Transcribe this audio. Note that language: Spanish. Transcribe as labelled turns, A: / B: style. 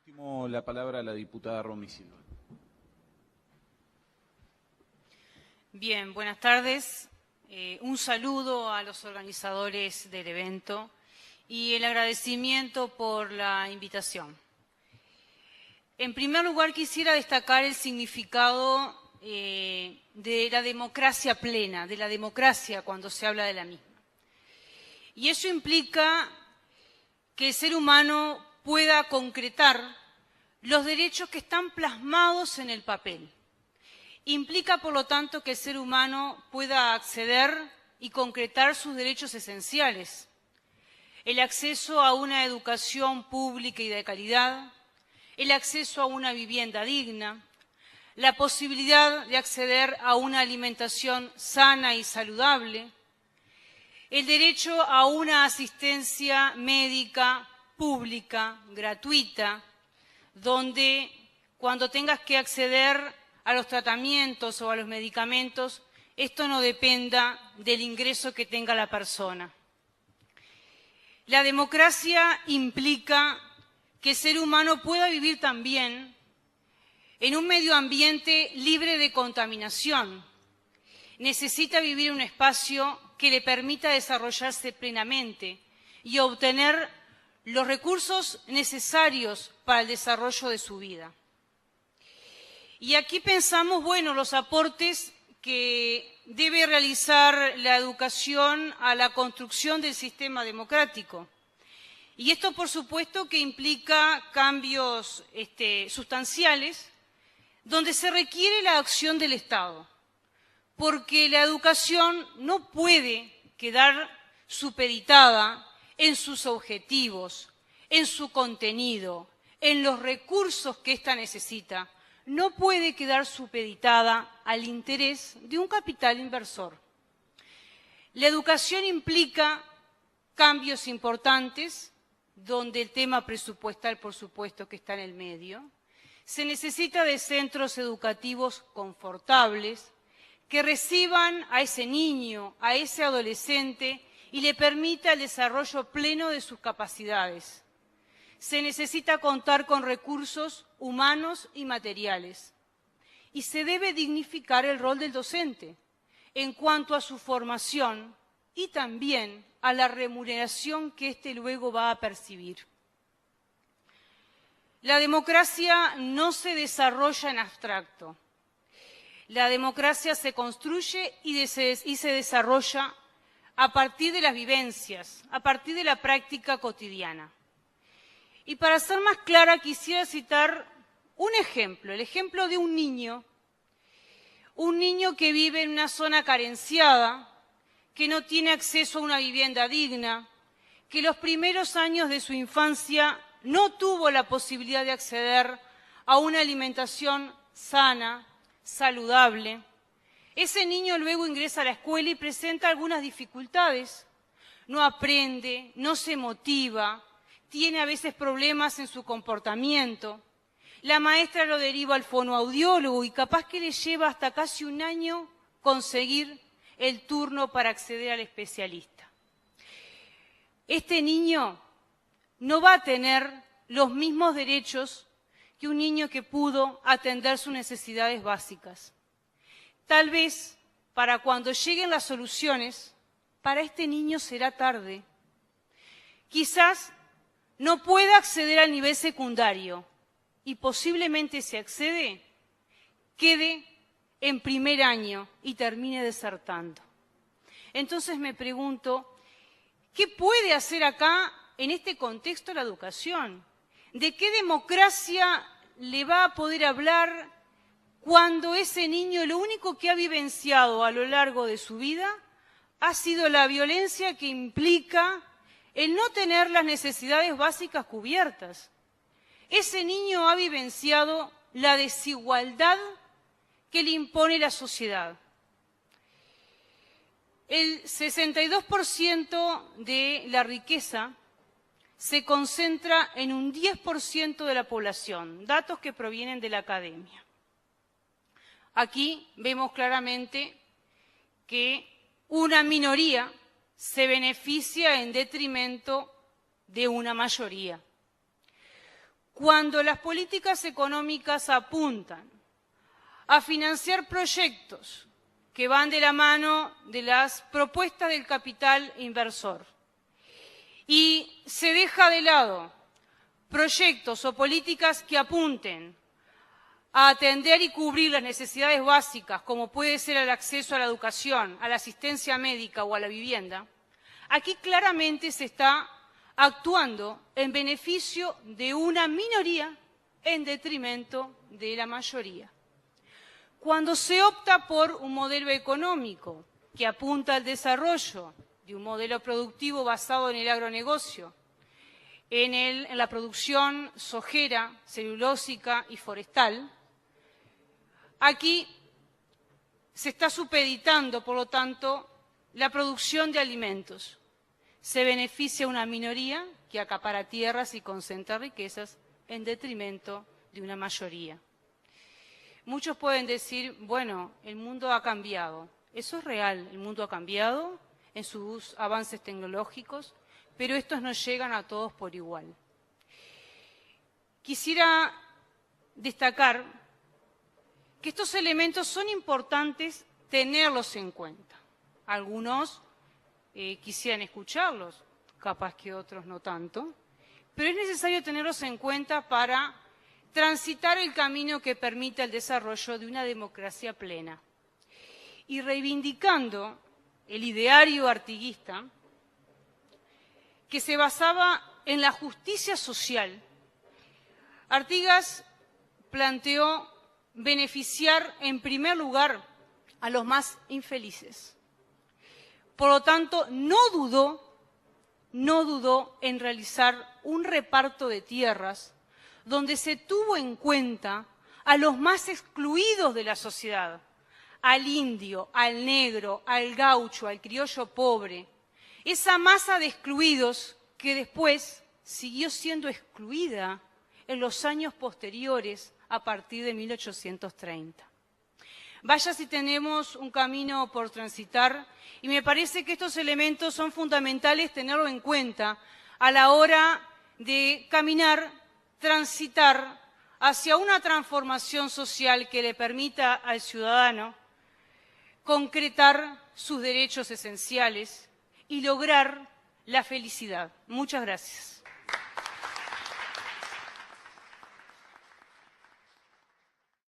A: último, la palabra a la diputada Romy Silva.
B: Bien, buenas tardes. Un saludo a los organizadores del evento y el agradecimiento por la invitación. En primer lugar, quisiera destacar el significado de la democracia plena, de la democracia cuando se habla de la misma. Y eso implica que el ser humano pueda concretar los derechos que están plasmados en el papel. Implica, por lo tanto, que el ser humano pueda acceder y concretar sus derechos esenciales. El acceso a una educación pública y de calidad, el acceso a una vivienda digna, la posibilidad de acceder a una alimentación sana y saludable, el derecho a una asistencia médica pública, gratuita, donde cuando tengas que acceder a los tratamientos o a los medicamentos, esto no dependa del ingreso que tenga la persona. La democracia implica que el ser humano pueda vivir también en un medio ambiente libre de contaminación. Necesita vivir en un espacio que le permita desarrollarse plenamente y obtener los recursos necesarios para el desarrollo de su vida. Y aquí pensamos, bueno, los aportes que debe realizar la educación a la construcción del sistema democrático. Y esto, por supuesto, que implica cambios sustanciales, donde se requiere la acción del Estado, porque la educación no puede quedar supeditada en sus objetivos, en su contenido, en los recursos que ésta necesita. No puede quedar supeditada al interés de un capital inversor. La educación implica cambios importantes, donde el tema presupuestal, por supuesto, que está en el medio. Se necesita de centros educativos confortables, que reciban a ese niño, a ese adolescente, y le permita el desarrollo pleno de sus capacidades. Se necesita contar con recursos humanos y materiales. Y se debe dignificar el rol del docente en cuanto a su formación y también a la remuneración que éste luego va a percibir. La democracia no se desarrolla en abstracto. La democracia se construye y se desarrolla a partir de las vivencias, a partir de la práctica cotidiana. Y para ser más clara, quisiera citar un ejemplo, el ejemplo de un niño que vive en una zona carenciada, que no tiene acceso a una vivienda digna, que los primeros años de su infancia no tuvo la posibilidad de acceder a una alimentación sana, saludable. Ese niño luego ingresa a la escuela y presenta algunas dificultades. No aprende, no se motiva, tiene a veces problemas en su comportamiento. La maestra lo deriva al fonoaudiólogo y capaz que le lleva hasta casi un año conseguir el turno para acceder al especialista. Este niño no va a tener los mismos derechos que un niño que pudo atender sus necesidades básicas. Tal vez, para cuando lleguen las soluciones, para este niño será tarde. Quizás no pueda acceder al nivel secundario y posiblemente si accede, quede en primer año y termine desertando. Entonces me pregunto, ¿qué puede hacer acá en este contexto la educación? ¿De qué democracia le va a poder hablar cuando ese niño lo único que ha vivenciado a lo largo de su vida ha sido la violencia que implica el no tener las necesidades básicas cubiertas? Ese niño ha vivenciado la desigualdad que le impone la sociedad. El 62% de la riqueza se concentra en un 10% de la población, datos que provienen de la academia. Aquí vemos claramente que una minoría se beneficia en detrimento de una mayoría. cuando las políticas económicas apuntan a financiar proyectos que van de la mano de las propuestas del capital inversor y se deja de lado proyectos o políticas que apunten a atender y cubrir las necesidades básicas, como puede ser el acceso a la educación, a la asistencia médica o a la vivienda, aquí claramente se está actuando en beneficio de una minoría en detrimento de la mayoría. Cuando se opta por un modelo económico que apunta al desarrollo de un modelo productivo basado en el agronegocio, en la producción sojera, celulósica y forestal, aquí se está supeditando, por lo tanto, la producción de alimentos. Se beneficia a una minoría que acapara tierras y concentra riquezas en detrimento de una mayoría. Muchos pueden decir, bueno, el mundo ha cambiado. Eso es real, el mundo ha cambiado en sus avances tecnológicos, pero estos no llegan a todos por igual. Quisiera destacar que estos elementos son importantes tenerlos en cuenta. Algunos quisieran escucharlos, capaz que otros no tanto, pero es necesario tenerlos en cuenta para transitar el camino que permita el desarrollo de una democracia plena. Y reivindicando el ideario artiguista, que se basaba en la justicia social, Artigas planteó beneficiar en primer lugar a los más infelices. Por lo tanto, no dudó en realizar un reparto de tierras donde se tuvo en cuenta a los más excluidos de la sociedad, al indio, al negro, al gaucho, al criollo pobre, esa masa de excluidos que después siguió siendo excluida en los años posteriores a partir de 1830. Vaya si tenemos un camino por transitar y me parece que estos elementos son fundamentales tenerlo en cuenta a la hora de caminar, transitar hacia una transformación social que le permita al ciudadano concretar sus derechos esenciales y lograr la felicidad. Muchas gracias.